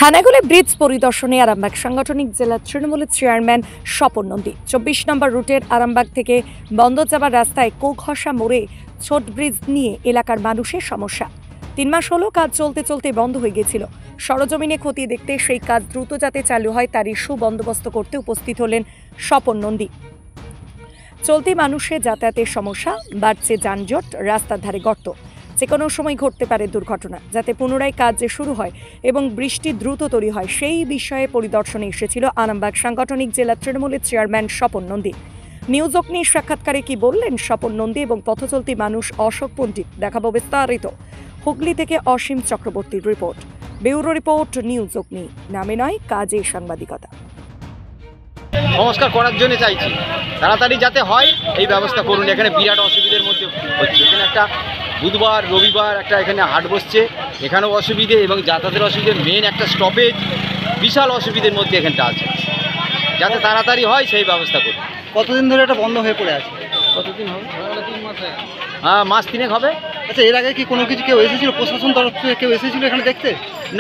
খানাকুলে bridge পরিদর্শনে আরামবাগ সাংগঠনিক জেলা তৃণমূলের চেয়ারম্যান স্বপন নন্দী। 24 নম্বর রুটের আরামবাগ থেকে বন্ধ যাবার রাস্তায় কোঘষা মোড়ে ছোট ব্রিজ নিয়ে এলাকার মানুষের সমস্যা। 3 মাস হলো কাজ চলতে চলতে বন্ধ হয়ে গেছিল। সরজমিনে খতিয়ে দেখতে সেই কাজ দ্রুত যাতে চালু হয় তারই সুবন্দোবস্ত করতে উপস্থিত হলেন স্বপন নন্দী। চলতি মানুষের যাতায়াতের সমস্যা, বাড়ছে যানজট, রাস্তার ধারে গর্ত, যে কোনো সময় ঘটতে পারে দুর্ঘটনা। যাতে পুনরায় কাজ যে শুরু হয় এবং বৃষ্টি দ্রুত তৈরি হয় সেই বিষয়ে পরিদর্শনে এসেছিল আরামবাগ সাংগঠনিক জেলা তৃণমূলের চেয়ারম্যান স্বপন নন্দী। নিউজ অগ্নির সাক্ষাৎকারে কি বললেন স্বপন নন্দী এবং পথচলতি মানুষ অশোক পণ্ডিত, দেখাবো বিস্তারিত। হুগলি থেকে অসীম চক্রবর্তীর রিপোর্ট। ব্যুরো রিপোর্ট, নিউজ অগ্নি। নামে নয়, কাজে সাংবাদিকতা। সংস্কার করার জন্য চাইছি, তাড়াতাড়ি যাতে হয় এই ব্যবস্থা করুন। এখানে বিরাট অসুবিধার মধ্যে হচ্ছে। এখানে একটা বুধবার রবিবার একটা এখানে হাট বসছে, এখানেও অসুবিধে এবং যাতায়াতের অসুবিধে। মেন একটা স্টপেজ, বিশাল অসুবিধার মধ্যে এখানটা আছে। যাতে তাড়াতাড়ি হয় সেই ব্যবস্থা করুন। কতদিন ধরে এটা বন্ধ হয়ে পড়ে আছে? কতদিন হবে? 3 মাস। হ্যাঁ, মাস 3 হবে। আচ্ছা, এর আগে কি কোনো কিছু কেউ এসেছিল, প্রশাসন তরফ থেকে কেউ এসেছিল এখানে দেখতে?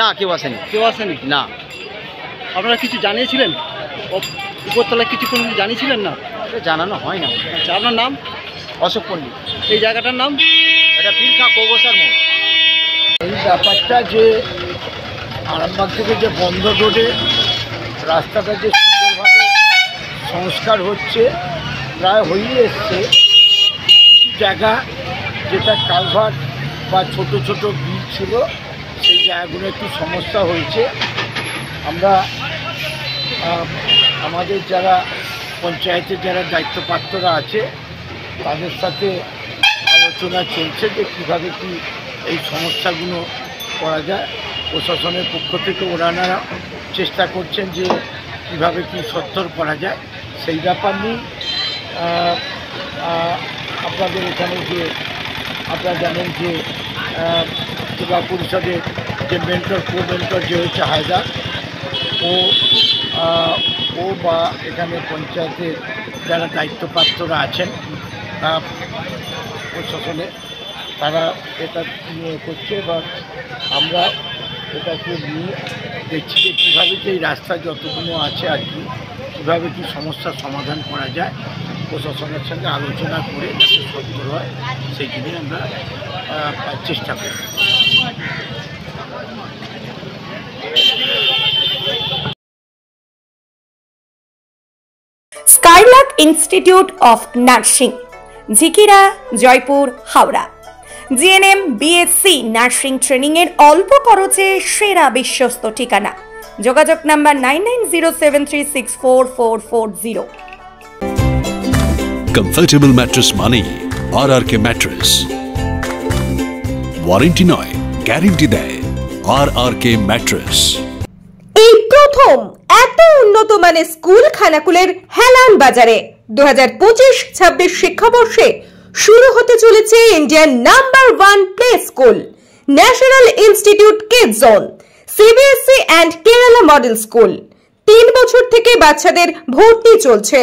না, কেউ আসেনি। কেউ আসেনি? না। আপনারা কিছু জানিয়েছিলেন? উপরতলায় কিছু কোনো কিছু জানিয়েছিলেন? না, জানানো হয় না। আচ্ছা, আপনার নাম? অশোক পণ্ডিত। এই জায়গাটার নাম? এটা পিলখা কোঘষার মোড়। এই ব্যাপারটা যে আরামবাগ থেকে যে বন্ধ রোডে রাস্তাটা যে সুন্দরভাবে সংস্কার হচ্ছে, প্রায় হয়েই এসছে। কিছু জায়গা যেটা কালভার্ট বা ছোট ছোট ব্রিজ ছিল সেই জায়গাগুলো একটু সমস্যা হয়েছে। আমরা আমাদের যারা পঞ্চায়েতের যারা দায়িত্বপ্রাপ্তরা আছে তাদের সাথে আলোচনা চলছে যে কীভাবে কি এই সমস্যাগুলো করা যায়। প্রশাসনের পক্ষ থেকে ওনারা চেষ্টা করছেন যে কীভাবে কি সত্তর করা যায় সেই ব্যাপার নিয়ে। আপনাদের এখানে যে আপনারা জানেন যে জেলা পরিষদের যে মেন্টর কো-মেন্টর যে হচ্ছে হায়দার, ও বা এখানে পঞ্চায়েতের যারা দায়িত্বপ্রাপ্তরা আছেন প্রশাসনে, তারা এটা নিয়ে করছে এবং আমরা এটাকে নিয়ে দেখছি যে কীভাবে যে এই রাস্তা যতগুলো আছে আর কি কীভাবে কি সমস্যার সমাধান করা যায়। প্রশাসনের সঙ্গে আলোচনা করে যাতে সত্তর হয় সেই জন্যই আমরা চেষ্টা করি। Skylark institute of nursing, Jhikira, Jaipur, Howrah. GNM, BSc nursing training এর অল্প খরচে সেরা বিশ্বস্ত ঠিকানা। যোগাযোগ নাম্বার 9907364440। কমফর্টেবল ম্যাট্রেস মানেই আরআরকে ম্যাট্রেস। ওয়ারেন্টি নয়, গ্যারেন্টি দেয় আরআরকে ম্যাট্রেস। এই প্রথম এত উন্নত মানের স্কুল খানাকুলের হেলান বাজারে 2025-26 শিক্ষাবর্ষে শুরু হতে চলেছে Indian number 1 play school, national institute kids zone, CBSC and Kerala model school. 3 বছর থেকে বাচ্চাদের ভর্তি চলছে।